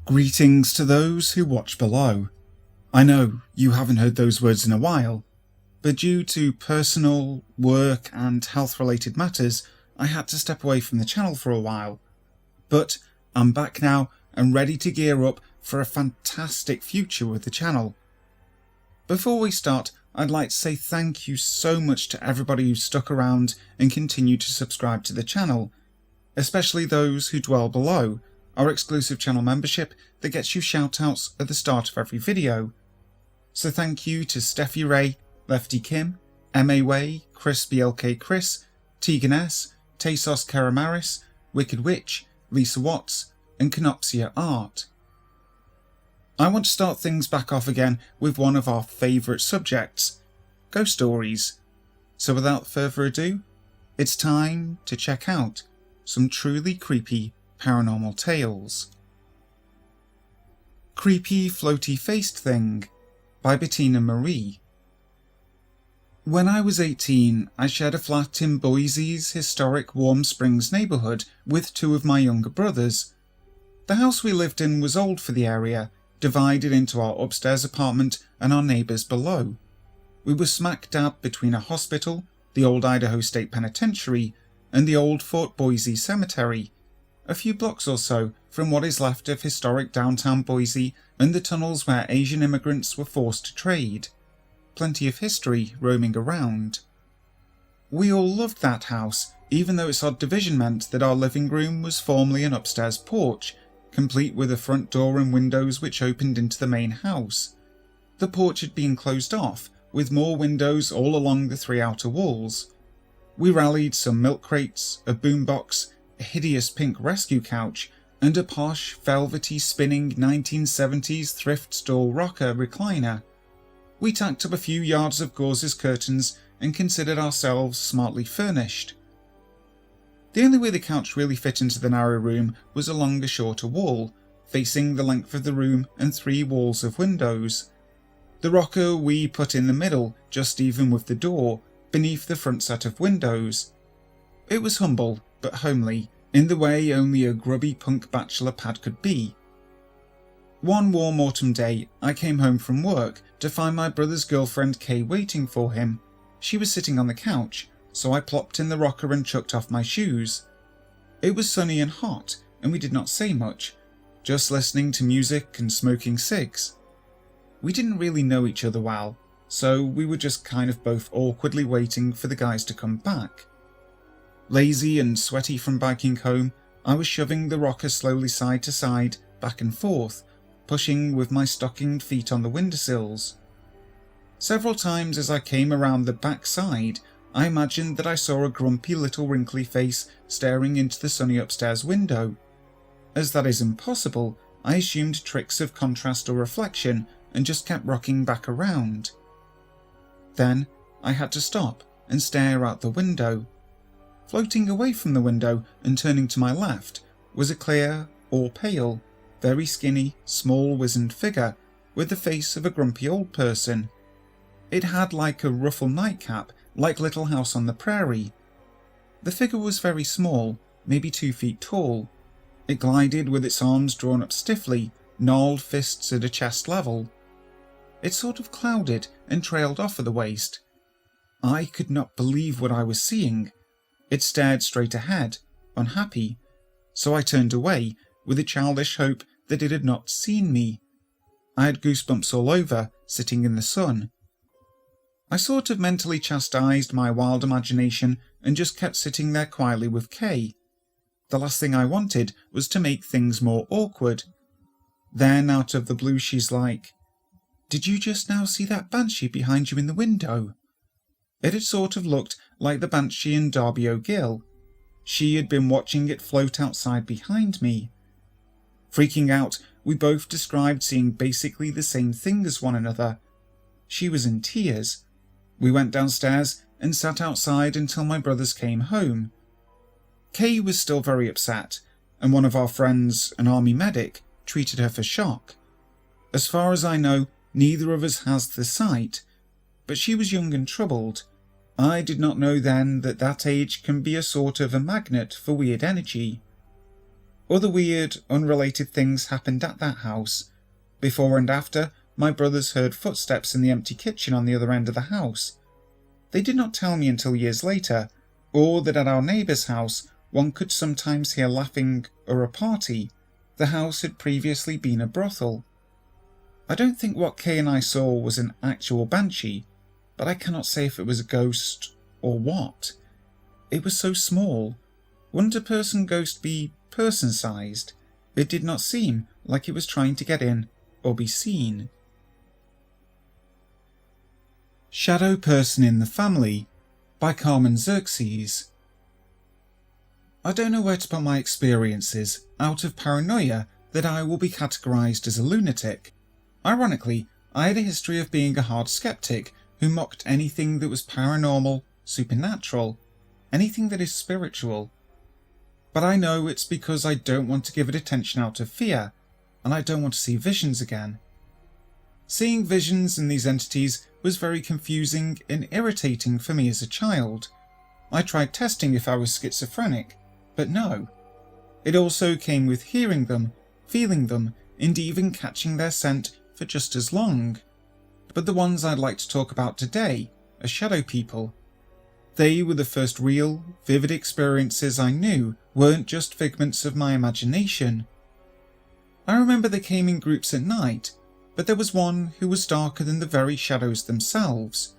Greetings to those who watch below. I know you haven't heard those words in a while, but due to personal, work and health related matters, I had to step away from the channel for a while. But I'm back now and ready to gear up for a fantastic future with the channel. Before we start, I'd like to say thank you so much to everybody who stuck around and continued to subscribe to the channel, especially those who dwell below, our exclusive channel membership that gets you shoutouts at the start of every video. So thank you to Steffi Ray, Lefty Kim, M.A. Way, Chris BLK Chris, Tegan S, Tesos Karamaris, Wicked Witch, Lisa Watts, and Canopsia Art. I want to start things back off again with one of our favourite subjects, ghost stories. So without further ado, it's time to check out some truly creepy paranormal tales. Creepy Floaty Faced Thing by BettinaMarie. When I was 18, I shared a flat in Boise's historic Warm Springs neighbourhood with two of my younger brothers. The house we lived in was old for the area, divided into our upstairs apartment and our neighbours below. We were smack dab between a hospital, the old Idaho State Penitentiary, and the old Fort Boise Cemetery, a few blocks or so from what is left of historic downtown Boise and the tunnels where Asian immigrants were forced to trade. Plenty of history roaming around. We all loved that house, even though its odd division meant that our living room was formerly an upstairs porch, complete with a front door and windows which opened into the main house. The porch had been closed off, with more windows all along the three outer walls. We rallied some milk crates, a boombox, a hideous pink rescue couch, and a posh, velvety spinning 1970s thrift store rocker recliner. We tacked up a few yards of gauzes curtains and considered ourselves smartly furnished. The only way the couch really fit into the narrow room was along a shorter wall, facing the length of the room and three walls of windows. The rocker we put in the middle, just even with the door, beneath the front set of windows. It was humble, but homely, in the way only a grubby punk bachelor pad could be. One warm autumn day, I came home from work to find my brother's girlfriend Kay waiting for him. She was sitting on the couch, so I plopped in the rocker and chucked off my shoes. It was sunny and hot, and we did not say much, just listening to music and smoking cigs. We didn't really know each other well, so we were just kind of both awkwardly waiting for the guys to come back. Lazy and sweaty from biking home, I was shoving the rocker slowly side to side, back and forth, pushing with my stockinged feet on the windowsills. Several times as I came around the back side, I imagined that I saw a grumpy little wrinkly face staring into the sunny upstairs window. As that is impossible, I assumed tricks of contrast or reflection and just kept rocking back around. Then I had to stop and stare out the window. Floating away from the window and turning to my left was a clear, or pale, very skinny, small wizened figure with the face of a grumpy old person. It had like a ruffle nightcap, like Little House on the Prairie. The figure was very small, maybe 2 feet tall. It glided with its arms drawn up stiffly, gnarled fists at a chest level. It sort of clouded and trailed off at the waist. I could not believe what I was seeing. It stared straight ahead, unhappy, so I turned away with a childish hope that it had not seen me. I had goosebumps all over, sitting in the sun. I sort of mentally chastised my wild imagination and just kept sitting there quietly with Kay. The last thing I wanted was to make things more awkward. Then out of the blue she's like, "Did you just now see that banshee behind you in the window?" It had sort of looked like the banshee in Darby O'Gill. She had been watching it float outside behind me. Freaking out, we both described seeing basically the same thing as one another. She was in tears. We went downstairs and sat outside until my brothers came home. Kay was still very upset, and one of our friends, an army medic, treated her for shock. As far as I know, neither of us has the sight, but she was young and troubled. I did not know then that that age can be a sort of a magnet for weird energy. Other weird, unrelated things happened at that house. Before and after, my brothers heard footsteps in the empty kitchen on the other end of the house. They did not tell me until years later, or that at our neighbour's house one could sometimes hear laughing or a party. The house had previously been a brothel. I don't think what Kay and I saw was an actual banshee, but I cannot say if it was a ghost or what. It was so small. Wouldn't a person ghost be person-sized? It did not seem like it was trying to get in or be seen. Shadow Person in the Family by CarmenXerxes. I don't know where to put my experiences out of paranoia that I will be categorised as a lunatic. Ironically, I had a history of being a hard skeptic who mocked anything that was paranormal, supernatural, anything that is spiritual. But I know it's because I don't want to give it attention out of fear, and I don't want to see visions again. Seeing visions in these entities was very confusing and irritating for me as a child. I tried testing if I was schizophrenic, but no. It also came with hearing them, feeling them, and even catching their scent for just as long. But the ones I'd like to talk about today are shadow people. They were the first real, vivid experiences I knew weren't just figments of my imagination. I remember they came in groups at night, but there was one who was darker than the very shadows themselves.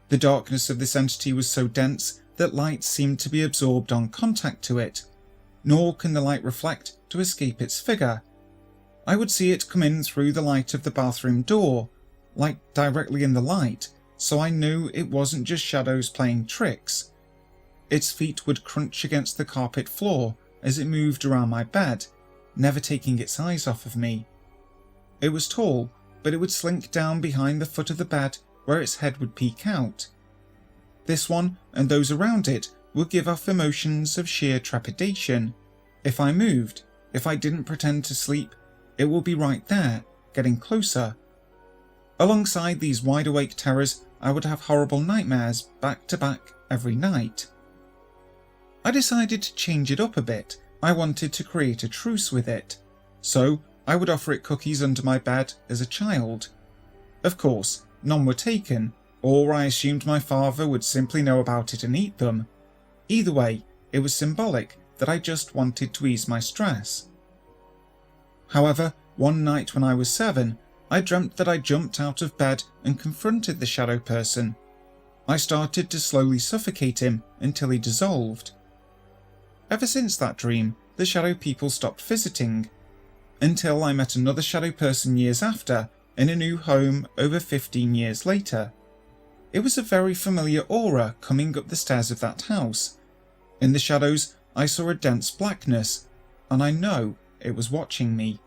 The darkness of this entity was so dense that light seemed to be absorbed on contact to it, nor can the light reflect to escape its figure. I would see it come in through the light of the bathroom door, like directly in the light, so I knew it wasn't just shadows playing tricks. Its feet would crunch against the carpet floor as it moved around my bed, never taking its eyes off of me. It was tall, but it would slink down behind the foot of the bed where its head would peek out. This one and those around it would give off emotions of sheer trepidation. If I moved, if I didn't pretend to sleep, it would be right there, getting closer. Alongside these wide-awake terrors, I would have horrible nightmares back to back every night. I decided to change it up a bit. I wanted to create a truce with it, so I would offer it cookies under my bed as a child. Of course, none were taken, or I assumed my father would simply know about it and eat them. Either way, it was symbolic that I just wanted to ease my stress. However, one night when I was 7, I dreamt that I jumped out of bed and confronted the shadow person. I started to slowly suffocate him until he dissolved. Ever since that dream, the shadow people stopped visiting, until I met another shadow person years after, in a new home over 15 years later. It was a very familiar aura coming up the stairs of that house. In the shadows, I saw a dense blackness, and I know it was watching me.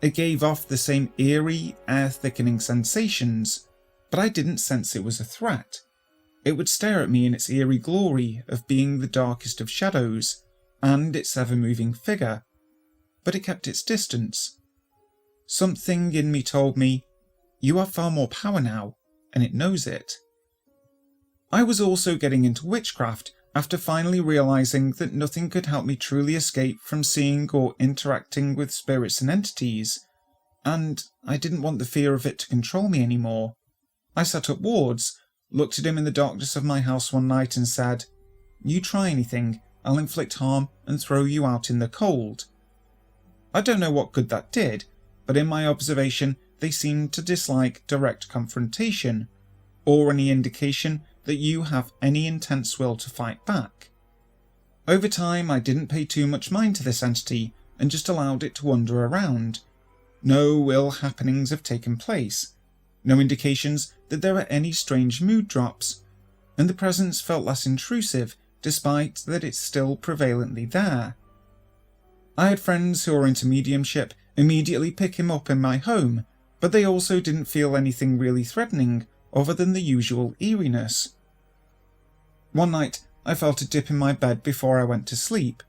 It gave off the same eerie, air-thickening sensations, but I didn't sense it was a threat. It would stare at me in its eerie glory of being the darkest of shadows, and its ever-moving figure, but it kept its distance. Something in me told me, you have far more power now, and it knows it. I was also getting into witchcraft after finally realising that nothing could help me truly escape from seeing or interacting with spirits and entities, and I didn't want the fear of it to control me anymore. I set up wards, looked at him in the darkness of my house one night and said, "You try anything, I'll inflict harm and throw you out in the cold." I don't know what good that did, but in my observation they seemed to dislike direct confrontation, or any indication that you have any intense will to fight back. Over time I didn't pay too much mind to this entity and just allowed it to wander around. No ill happenings have taken place, no indications that there are any strange mood drops, and the presence felt less intrusive despite that it's still prevalently there. I had friends who are into mediumship immediately pick him up in my home, but they also didn't feel anything really threatening other than the usual eeriness. One night I felt a dip in my bed before I went to sleep.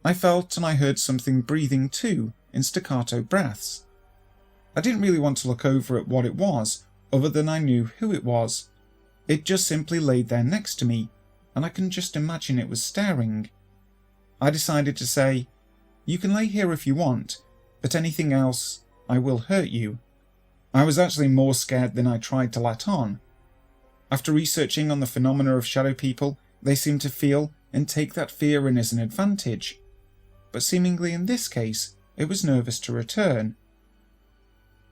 I felt and I heard something breathing too, in staccato breaths. I didn't really want to look over at what it was, other than I knew who it was. It just simply laid there next to me, and I can just imagine it was staring. I decided to say, You can lay here if you want, but anything else, I will hurt you." I was actually more scared than I tried to let on. After researching on the phenomena of shadow people, they seem to feel and take that fear in as an advantage. But seemingly in this case, it was nervous to return.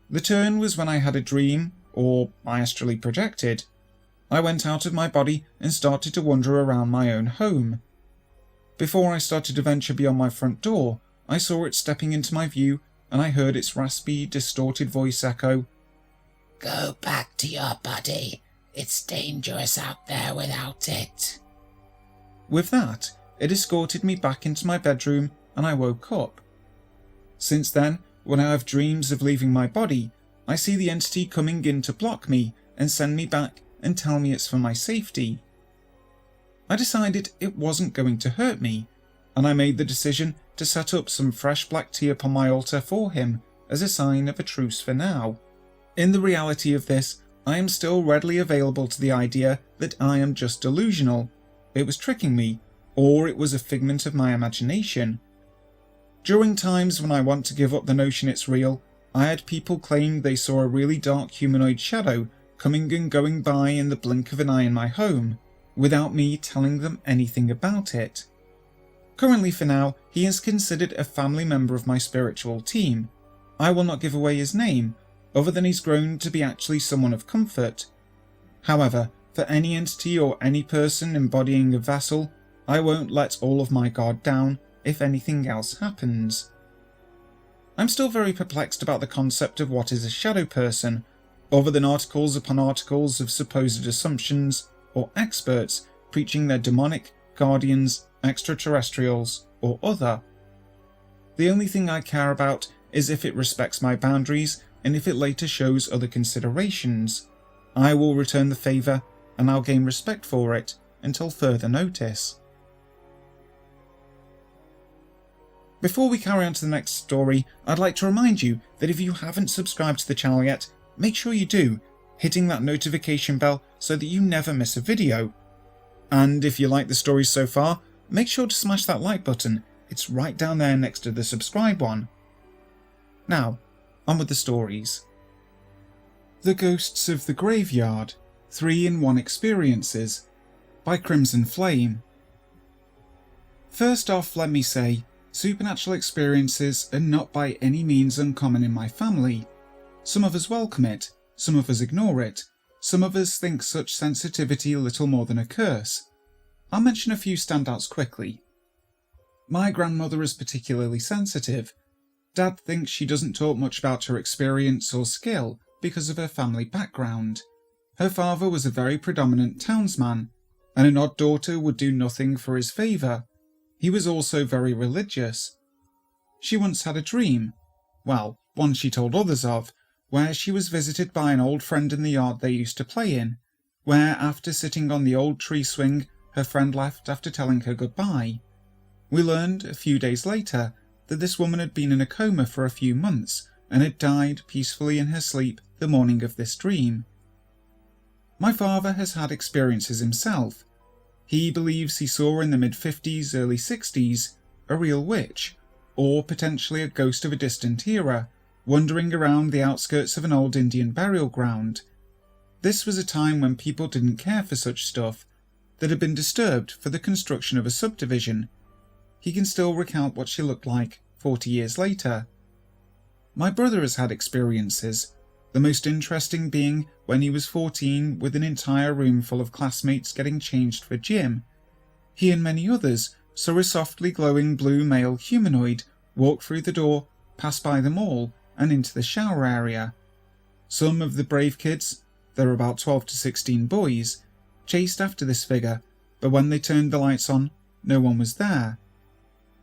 The turn was when I had a dream, or I astrally projected. I went out of my body and started to wander around my own home. Before I started to venture beyond my front door, I saw it stepping into my view, and I heard its raspy, distorted voice echo, "Go back to your body. It's dangerous out there without it." With that, it escorted me back into my bedroom, and I woke up. Since then, when I have dreams of leaving my body, I see the entity coming in to block me and send me back and tell me it's for my safety. I decided it wasn't going to hurt me, and I made the decision to set up some fresh black tea upon my altar for him as a sign of a truce for now. In the reality of this, I am still readily available to the idea that I am just delusional. It was tricking me, or it was a figment of my imagination. During times when I want to give up the notion it's real, I had people claim they saw a really dark humanoid shadow coming and going by in the blink of an eye in my home, without me telling them anything about it. Currently for now, he is considered a family member of my spiritual team. I will not give away his name, other than he's grown to be actually someone of comfort. However, for any entity or any person embodying a vessel, I won't let all of my guard down if anything else happens. I'm still very perplexed about the concept of what is a shadow person, other than articles upon articles of supposed assumptions or experts preaching their demonic, guardians, extraterrestrials, or other. The only thing I care about is if it respects my boundaries and if it later shows other considerations. I will return the favour and I'll gain respect for it until further notice. Before we carry on to the next story, I'd like to remind you that if you haven't subscribed to the channel yet, make sure you do, hitting that notification bell so that you never miss a video. And if you like the stories so far, make sure to smash that like button. It's right down there next to the subscribe one. Now, on with the stories. The Ghosts of the Graveyard, 3-in-1 Experiences, by CrimsonFlame. First off, let me say, supernatural experiences are not by any means uncommon in my family. Some of us welcome it, some of us ignore it, some of us think such sensitivity little more than a curse. I'll mention a few standouts quickly. My grandmother is particularly sensitive. Dad thinks she doesn't talk much about her experience or skill because of her family background. Her father was a very predominant townsman, and an odd daughter would do nothing for his favour. He was also very religious. She once had a dream, well, one she told others of, where she was visited by an old friend in the yard they used to play in, where after sitting on the old tree swing, her friend left after telling her goodbye. We learned, a few days later, that this woman had been in a coma for a few months and had died peacefully in her sleep the morning of this dream. My father has had experiences himself. He believes he saw in the mid-50s, early 60s, a real witch, or potentially a ghost of a distant era, wandering around the outskirts of an old Indian burial ground. This was a time when people didn't care for such stuff, that had been disturbed for the construction of a subdivision. He can still recount what she looked like 40 years later. My brother has had experiences, the most interesting being when he was 14 with an entire room full of classmates getting changed for gym. He and many others saw a softly glowing blue male humanoid walk through the door, pass by them all, and into the shower area. Some of the brave kids, there were about 12 to 16 boys, chased after this figure, but when they turned the lights on, no one was there.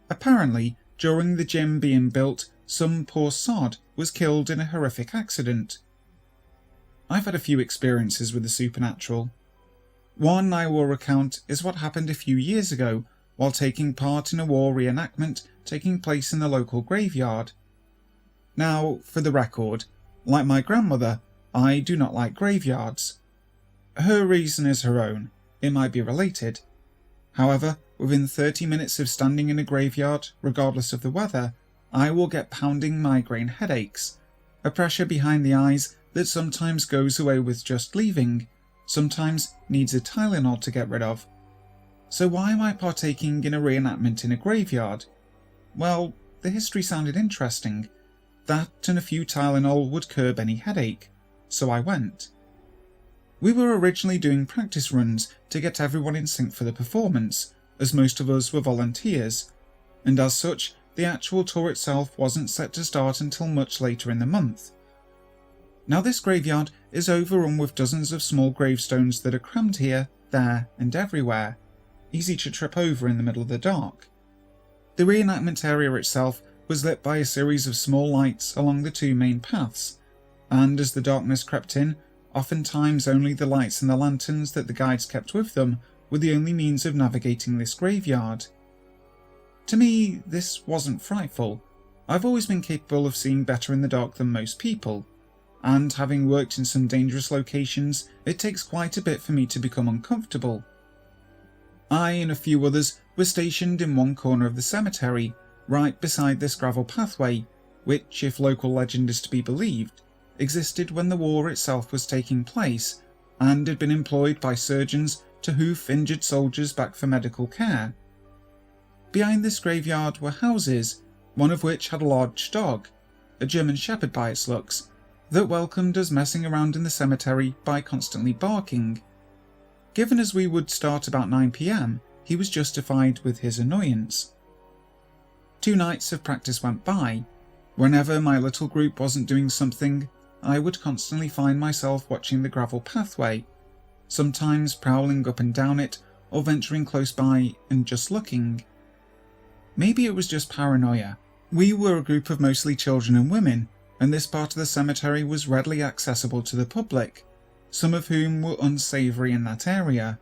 Apparently, during the gym being built, some poor sod was killed in a horrific accident. I've had a few experiences with the supernatural. One I will recount is what happened a few years ago while taking part in a war reenactment taking place in the local graveyard. Now, for the record, like my grandmother, I do not like graveyards. Her reason is her own. It might be related. However, within 30 minutes of standing in a graveyard, regardless of the weather, I will get pounding migraine headaches, a pressure behind the eyes that sometimes goes away with just leaving, sometimes needs a Tylenol to get rid of. So why am I partaking in a reenactment in a graveyard? Well, the history sounded interesting. That and a few Tylenol would curb any headache, so I went. We were originally doing practice runs to get everyone in sync for the performance, as most of us were volunteers, and as such, the actual tour itself wasn't set to start until much later in the month. Now this graveyard is overrun with dozens of small gravestones that are crammed here, there, and everywhere, easy to trip over in the middle of the dark. The reenactment area itself was lit by a series of small lights along the two main paths, and as the darkness crept in, oftentimes only the lights and the lanterns that the guides kept with them were the only means of navigating this graveyard. To me, this wasn't frightful. I've always been capable of seeing better in the dark than most people, and having worked in some dangerous locations, it takes quite a bit for me to become uncomfortable. I and a few others were stationed in one corner of the cemetery, right beside this gravel pathway, which, if local legend is to be believed, existed when the war itself was taking place, and had been employed by surgeons to hoof injured soldiers back for medical care. Behind this graveyard were houses, one of which had a large dog, a German Shepherd by its looks, that welcomed us messing around in the cemetery by constantly barking. Given as we would start about 9 PM, he was justified with his annoyance. 2 nights of practice went by. Whenever my little group wasn't doing something, I would constantly find myself watching the gravel pathway, sometimes prowling up and down it, or venturing close by and just looking. Maybe it was just paranoia. We were a group of mostly children and women, and this part of the cemetery was readily accessible to the public, some of whom were unsavoury in that area,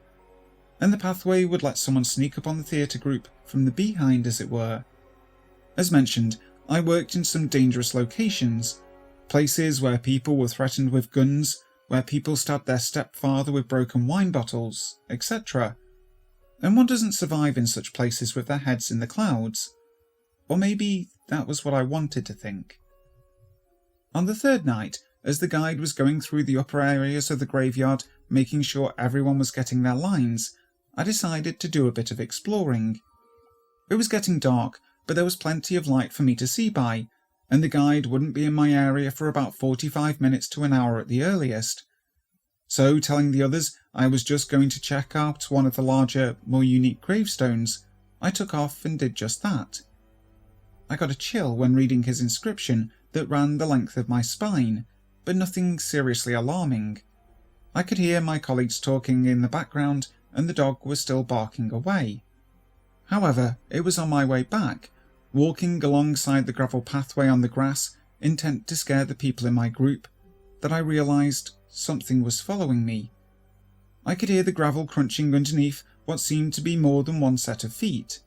and the pathway would let someone sneak up on the theatre group from the behind, as it were. As mentioned, I worked in some dangerous locations, places where people were threatened with guns, where people stabbed their stepfather with broken wine bottles, etc. And one doesn't survive in such places with their heads in the clouds. Or maybe that was what I wanted to think. On the 3rd night, as the guide was going through the upper areas of the graveyard, making sure everyone was getting their lines, I decided to do a bit of exploring. It was getting dark, but there was plenty of light for me to see by, and the guide wouldn't be in my area for about 45 minutes to an hour at the earliest. So, telling the others I was just going to check out one of the larger, more unique gravestones, I took off and did just that. I got a chill when reading his inscription that ran the length of my spine, but nothing seriously alarming. I could hear my colleagues talking in the background, and the dog was still barking away. However, it was on my way back, walking alongside the gravel pathway on the grass, intent to scare the people in my group, that I realised something was following me. I could hear the gravel crunching underneath what seemed to be more than one set of feet.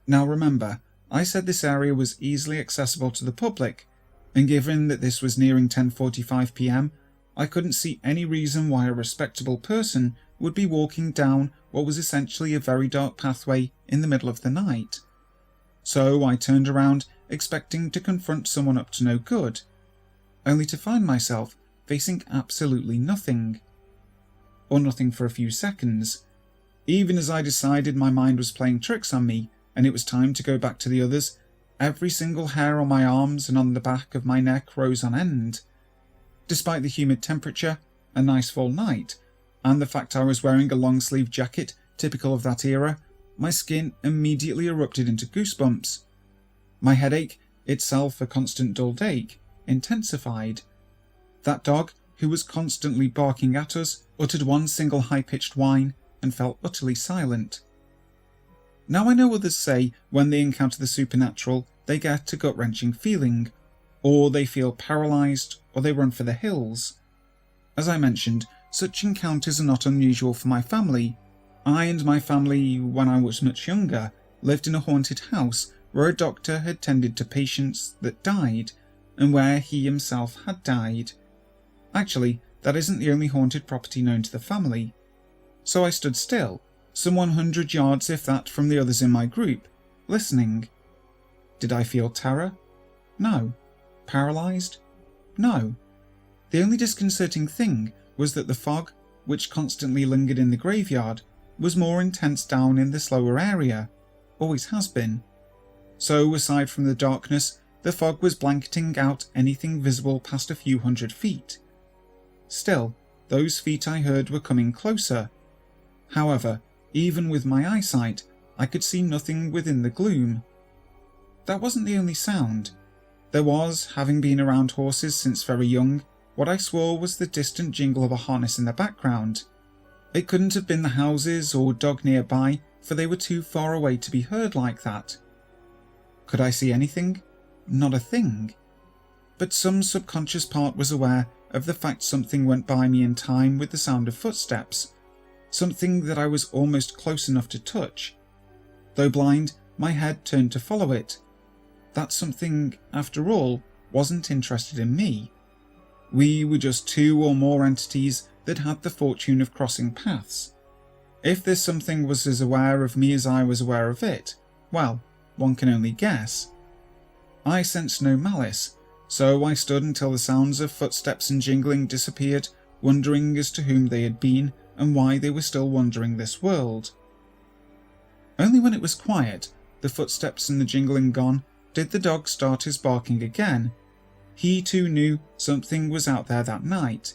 Now remember, I said this area was easily accessible to the public, and given that this was nearing 10:45 PM, I couldn't see any reason why a respectable person would be walking down what was essentially a very dark pathway in the middle of the night. So I turned around, expecting to confront someone up to no good, only to find myself facing absolutely nothing. Or nothing for a few seconds. Even as I decided my mind was playing tricks on me, and it was time to go back to the others, every single hair on my arms and on the back of my neck rose on end. Despite the humid temperature, a nice full night, and the fact I was wearing a long-sleeved jacket typical of that era, my skin immediately erupted into goosebumps. My headache, itself a constant dulled ache, intensified. That dog, who was constantly barking at us, uttered one single high-pitched whine and fell utterly silent. Now I know others say when they encounter the supernatural, they get a gut-wrenching feeling, or they feel paralysed, or they run for the hills. As I mentioned, such encounters are not unusual for my family. I and my family, when I was much younger, lived in a haunted house where a doctor had tended to patients that died, and where he himself had died. Actually, that isn't the only haunted property known to the family. So I stood still, some 100 yards if that from the others in my group, listening. Did I feel terror? No. Paralysed? No. The only disconcerting thing was that the fog, which constantly lingered in the graveyard, was more intense down in the slower area, always has been. So, aside from the darkness, the fog was blanketing out anything visible past a few 100 feet. Still, those feet I heard were coming closer. However, even with my eyesight, I could see nothing within the gloom. That wasn't the only sound. There was, having been around horses since very young, what I swore was the distant jingle of a harness in the background. It couldn't have been the houses or dog nearby, for they were too far away to be heard like that. Could I see anything? Not a thing. But some subconscious part was aware of the fact something went by me in time with the sound of footsteps, something that I was almost close enough to touch. Though blind, my head turned to follow it. That something, after all, wasn't interested in me. We were just two or more entities that had the fortune of crossing paths. If this something was as aware of me as I was aware of it, well, one can only guess. I sensed no malice, so I stood until the sounds of footsteps and jingling disappeared, wondering as to whom they had been and why they were still wandering this world. Only when it was quiet, the footsteps and the jingling gone, did the dog start his barking again. He too knew something was out there that night.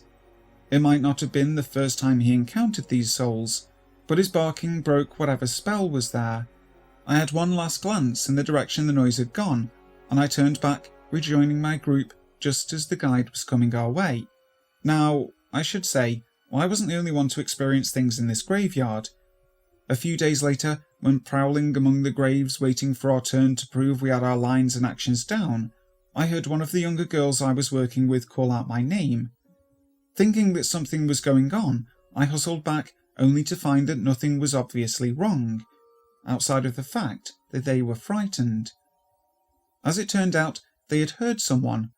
It might not have been the first time he encountered these souls, but his barking broke whatever spell was there. I had one last glance in the direction the noise had gone, and I turned back, rejoining my group just as the guide was coming our way. Now, I should say, I wasn't the only one to experience things in this graveyard. A few days later, when prowling among the graves waiting for our turn to prove we had our lines and actions down, I heard one of the younger girls I was working with call out my name. Thinking that something was going on, I hustled back only to find that nothing was obviously wrong, outside of the fact that they were frightened. As it turned out, they had heard someone,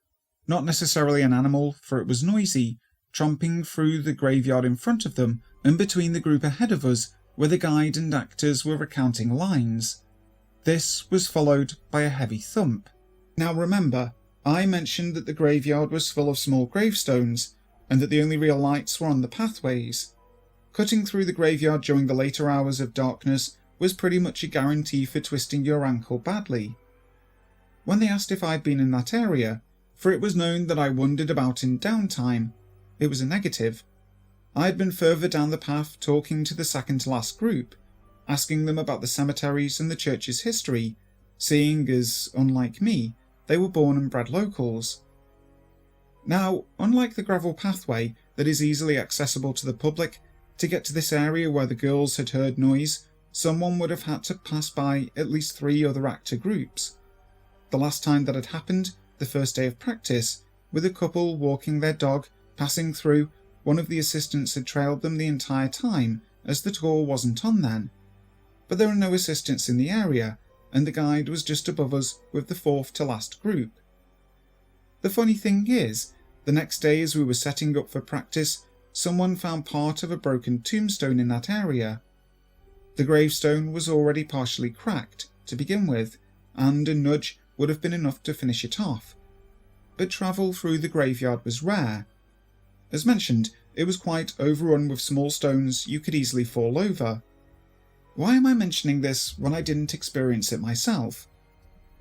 not necessarily an animal, for it was noisy, tromping through the graveyard in front of them and between the group ahead of us where the guide and actors were recounting lines. This was followed by a heavy thump. Now remember, I mentioned that the graveyard was full of small gravestones, and that the only real lights were on the pathways. Cutting through the graveyard during the later hours of darkness was pretty much a guarantee for twisting your ankle badly. When they asked if I'd been in that area, for it was known that I wandered about in downtime, it was a negative. I had been further down the path talking to the second to last group, asking them about the cemeteries and the church's history, seeing as, unlike me, they were born and bred locals. Now, unlike the gravel pathway that is easily accessible to the public, to get to this area where the girls had heard noise, someone would have had to pass by at least 3 other actor groups. The last time that had happened, the first day of practice, with a couple walking their dog, passing through, one of the assistants had trailed them the entire time, as the tour wasn't on then. But there were no assistants in the area, and the guide was just above us with the 4th to last group. The funny thing is, the next day as we were setting up for practice, someone found part of a broken tombstone in that area. The gravestone was already partially cracked, to begin with, and a nudge would have been enough to finish it off. But travel through the graveyard was rare. As mentioned, it was quite overrun with small stones you could easily fall over. Why am I mentioning this when I didn't experience it myself?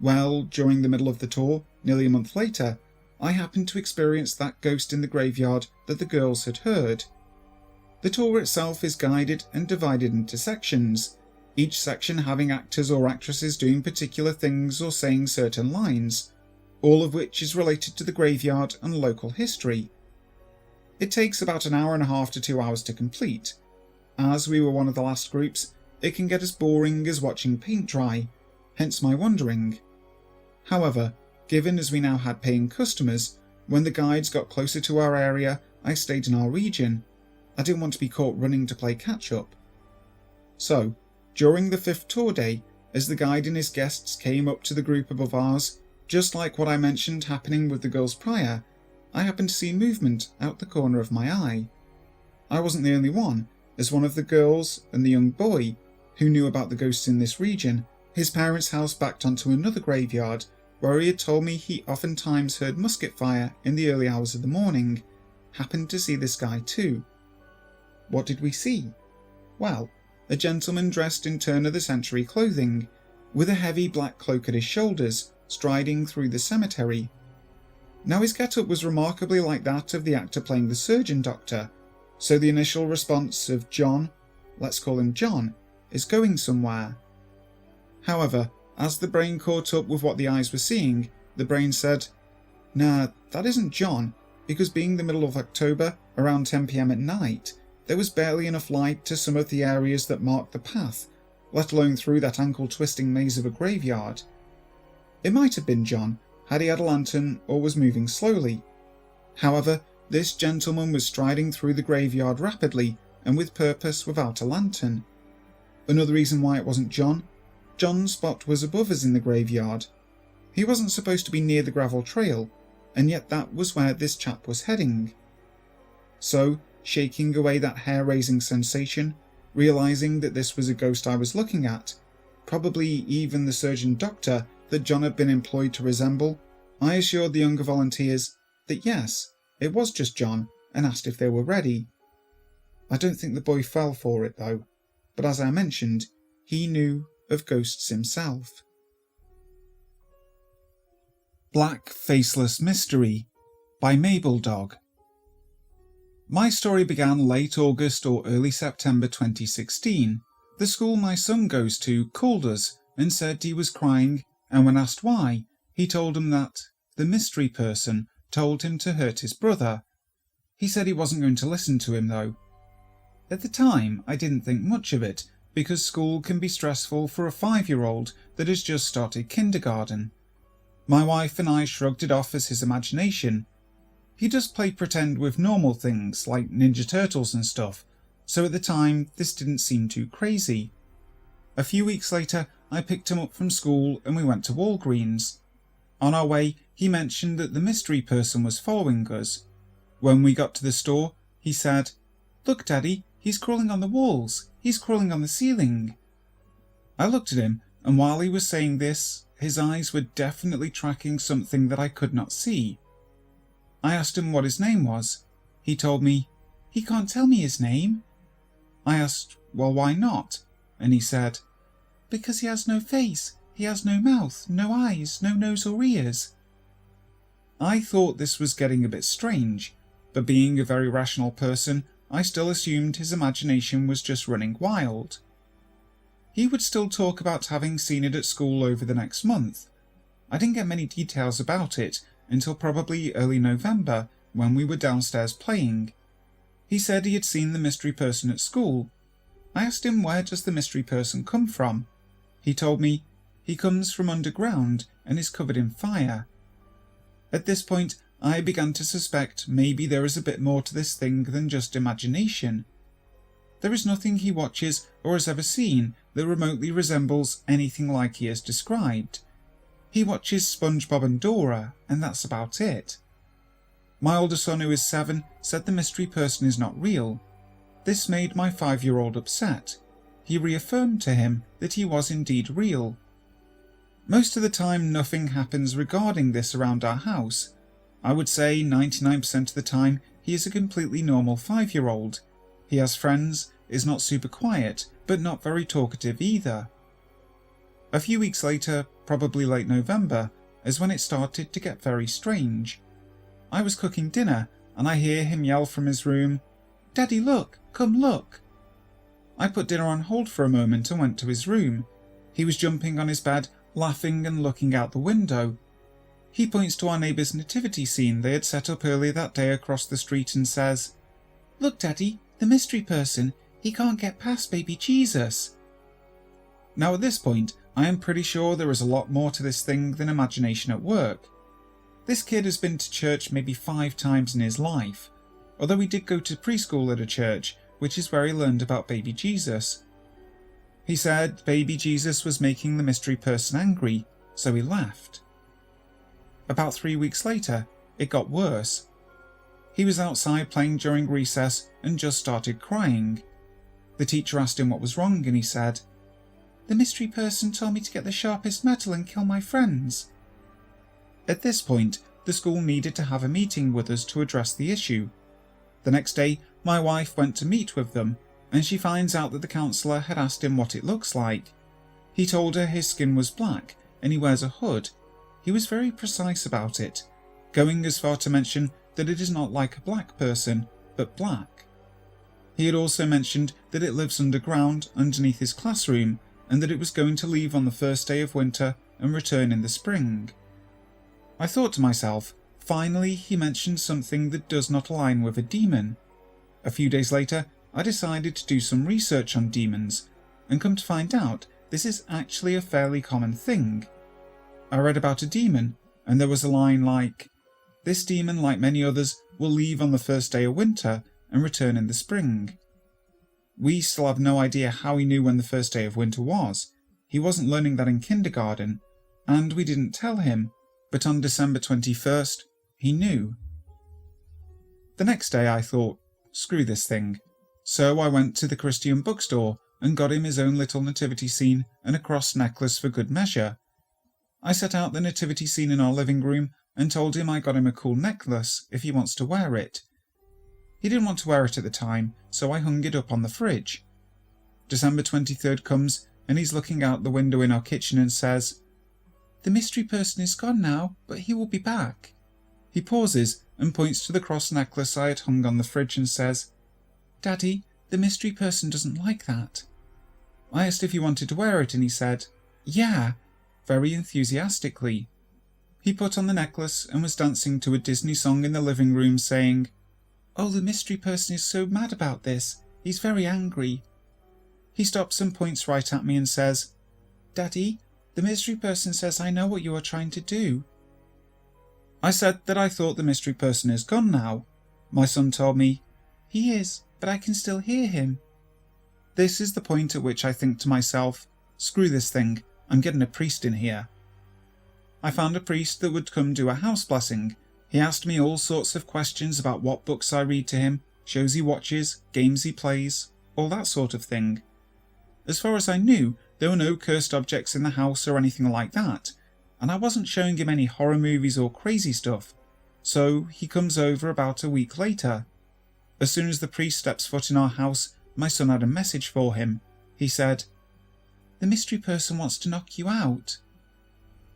Well, during the middle of the tour, nearly a month later, I happened to experience that ghost in the graveyard that the girls had heard. The tour itself is guided and divided into sections, each section having actors or actresses doing particular things or saying certain lines, all of which is related to the graveyard and local history. It takes about 1.5 hours to 2 hours to complete. As we were one of the last groups, it can get as boring as watching paint dry, hence my wondering. However, given as we now had paying customers, when the guides got closer to our area, I stayed in our region. I didn't want to be caught running to play catch-up. So, during the 5th tour day, as the guide and his guests came up to the group above ours, just like what I mentioned happening with the girls prior, I happened to see movement out the corner of my eye. I wasn't the only one, as one of the girls and the young boy who knew about the ghosts in this region, his parents' house backed onto another graveyard where he had told me he oftentimes heard musket fire in the early hours of the morning, happened to see this guy too. What did we see? Well, a gentleman dressed in turn-of-the-century clothing, with a heavy black cloak at his shoulders, striding through the cemetery. Now his get-up was remarkably like that of the actor playing the surgeon doctor, so the initial response of John, let's call him John, is going somewhere. However, as the brain caught up with what the eyes were seeing, the brain said, "Nah, that isn't John, because being the middle of October, around 10 PM at night, there was barely enough light to some of the areas that marked the path, let alone through that ankle-twisting maze of a graveyard. It might have been John, had he had a lantern or was moving slowly. However, this gentleman was striding through the graveyard rapidly and with purpose without a lantern. Another reason why it wasn't John, John's spot was above us in the graveyard. He wasn't supposed to be near the gravel trail, and yet that was where this chap was heading. So, shaking away that hair-raising sensation, realising that this was a ghost I was looking at, probably even the surgeon doctor that John had been employed to resemble, I assured the younger volunteers that yes, it was just John, and asked if they were ready. I don't think the boy fell for it though, but as I mentioned, he knew of ghosts himself. Black Faceless Mystery by Mabeldog. My story began late August or early September 2016. The school my son goes to called us and said he was crying, and when asked why, he told him that the mystery person told him to hurt his brother. He said he wasn't going to listen to him though. At the time, I didn't think much of it, because school can be stressful for a 5-year-old that has just started kindergarten. My wife and I shrugged it off as his imagination. He does play pretend with normal things like Ninja Turtles and stuff, so at the time this didn't seem too crazy. A few weeks later, I picked him up from school and we went to Walgreens. On our way, he mentioned that the mystery person was following us. When we got to the store, he said, "Look, Daddy, he's crawling on the walls. He's crawling on the ceiling." I looked at him, and while he was saying this, his eyes were definitely tracking something that I could not see. I asked him what his name was. He told me, "He can't tell me his name." I asked, "Well, why not?" And he said, "Because he has no face. He has no mouth, no eyes, no nose or ears." I thought this was getting a bit strange, but being a very rational person, I still assumed his imagination was just running wild. He would still talk about having seen it at school over the next month. I didn't get many details about it until probably early November, when we were downstairs playing. He said he had seen the mystery person at school. I asked him, where does the mystery person come from? He told me he comes from underground and is covered in fire. At this point, I began to suspect maybe there is a bit more to this thing than just imagination. There is nothing he watches or has ever seen that remotely resembles anything like he has described. He watches SpongeBob and Dora, and that's about it. My older son, who is 7, said the mystery person is not real. This made my 5-year-old upset. He reaffirmed to him that he was indeed real. Most of the time nothing happens regarding this around our house. I would say 99% of the time he is a completely normal 5-year-old. He has friends, is not super quiet, but not very talkative either. A few weeks later, probably late November, is when it started to get very strange. I was cooking dinner, and I hear him yell from his room, "Daddy, look! Come look!" I put dinner on hold for a moment and went to his room. He was jumping on his bed, laughing and looking out the window. He points to our neighbour's nativity scene they had set up earlier that day across the street and says, "Look, Daddy, the mystery person, he can't get past baby Jesus." Now at this point, I am pretty sure there is a lot more to this thing than imagination at work. This kid has been to church maybe 5 times in his life, although he did go to preschool at a church, which is where he learned about baby Jesus. He said baby Jesus was making the mystery person angry, so he left. About 3 weeks later, it got worse. He was outside playing during recess and just started crying. The teacher asked him what was wrong and he said, "The mystery person told me to get the sharpest metal and kill my friends." At this point, the school needed to have a meeting with us to address the issue. The next day, my wife went to meet with them, and she finds out that the counsellor had asked him what it looks like. He told her his skin was black and he wears a hood. He was very precise about it, going as far to mention that it is not like a black person, but black. He had also mentioned that it lives underground underneath his classroom, and that it was going to leave on the first day of winter and return in the spring. I thought to myself, finally he mentioned something that does not align with a demon. A few days later, I decided to do some research on demons, and come to find out this is actually a fairly common thing. I read about a demon, and there was a line like, "This demon, like many others, will leave on the first day of winter and return in the spring." We still have no idea how he knew when the first day of winter was. He wasn't learning that in kindergarten, and we didn't tell him, but on December 21st, he knew. The next day I thought, screw this thing. So I went to the Christian bookstore and got him his own little nativity scene and a cross necklace for good measure. I set out the nativity scene in our living room and told him I got him a cool necklace if he wants to wear it. He didn't want to wear it at the time, so I hung it up on the fridge. December 23rd comes and he's looking out the window in our kitchen and says, "The mystery person is gone now, but he will be back." He pauses and points to the cross necklace I had hung on the fridge and says, "Daddy, the mystery person doesn't like that." I asked if he wanted to wear it and he said, "Yeah," very enthusiastically. He put on the necklace and was dancing to a Disney song in the living room saying, "Oh, the mystery person is so mad about this. He's very angry." He stops and points right at me and says, "Daddy, the mystery person says I know what you are trying to do." I said that I thought the mystery person is gone now. My son told me, "He is, but I can still hear him." This is the point at which I think to myself, screw this thing, I'm getting a priest in here. I found a priest that would come do a house blessing. He asked me all sorts of questions about what books I read to him, shows he watches, games he plays, all that sort of thing. As far as I knew, there were no cursed objects in the house or anything like that, and I wasn't showing him any horror movies or crazy stuff, so he comes over about a week later. As soon as the priest steps foot in our house, my son had a message for him. He said, "The mystery person wants to knock you out."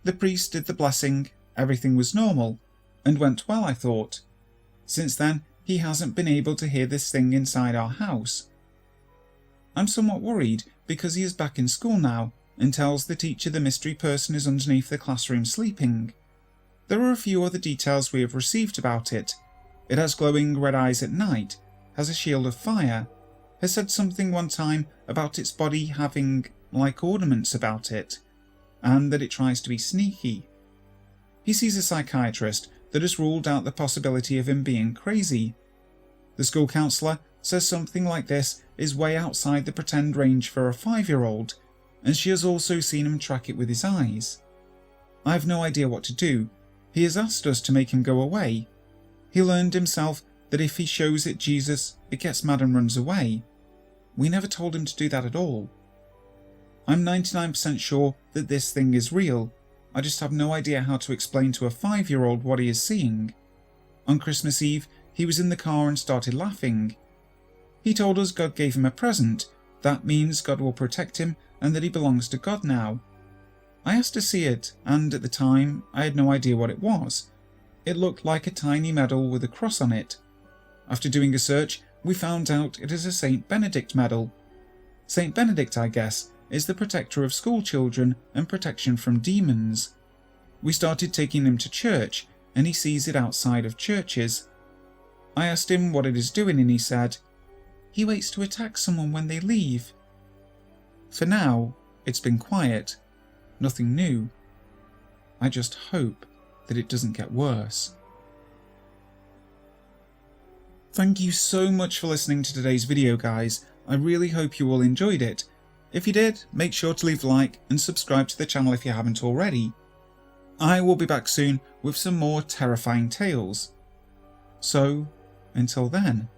The priest did the blessing, everything was normal, and went well, I thought. Since then, he hasn't been able to hear this thing inside our house. I'm somewhat worried because he is back in school now and tells the teacher the mystery person is underneath the classroom sleeping. There are a few other details we have received about it. It has glowing red eyes at night, has a shield of fire, has said something one time about its body having like ornaments about it, and that it tries to be sneaky. He sees a psychiatrist that has ruled out the possibility of him being crazy. The school counsellor says something like this is way outside the pretend range for a 5-year-old, and she has also seen him track it with his eyes. I have no idea what to do. He has asked us to make him go away. He learned himself that if he shows it Jesus, it gets mad and runs away. We never told him to do that at all. I'm 99% sure that this thing is real. I just have no idea how to explain to a 5-year-old what he is seeing. On Christmas Eve, he was in the car and started laughing. He told us God gave him a present. That means God will protect him and that he belongs to God now. I asked to see it, and at the time, I had no idea what it was. It looked like a tiny medal with a cross on it. After doing a search, we found out it is a St. Benedict medal. St. Benedict, I guess, is the protector of school children and protection from demons. We started taking him to church, and he sees it outside of churches. I asked him what it is doing, and he said, "He waits to attack someone when they leave." For now, it's been quiet. Nothing new. I just hope that it doesn't get worse. Thank you so much for listening to today's video, guys. I really hope you all enjoyed it. If you did, make sure to leave a like and subscribe to the channel if you haven't already. I will be back soon with some more terrifying tales. So, until then,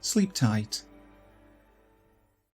sleep tight.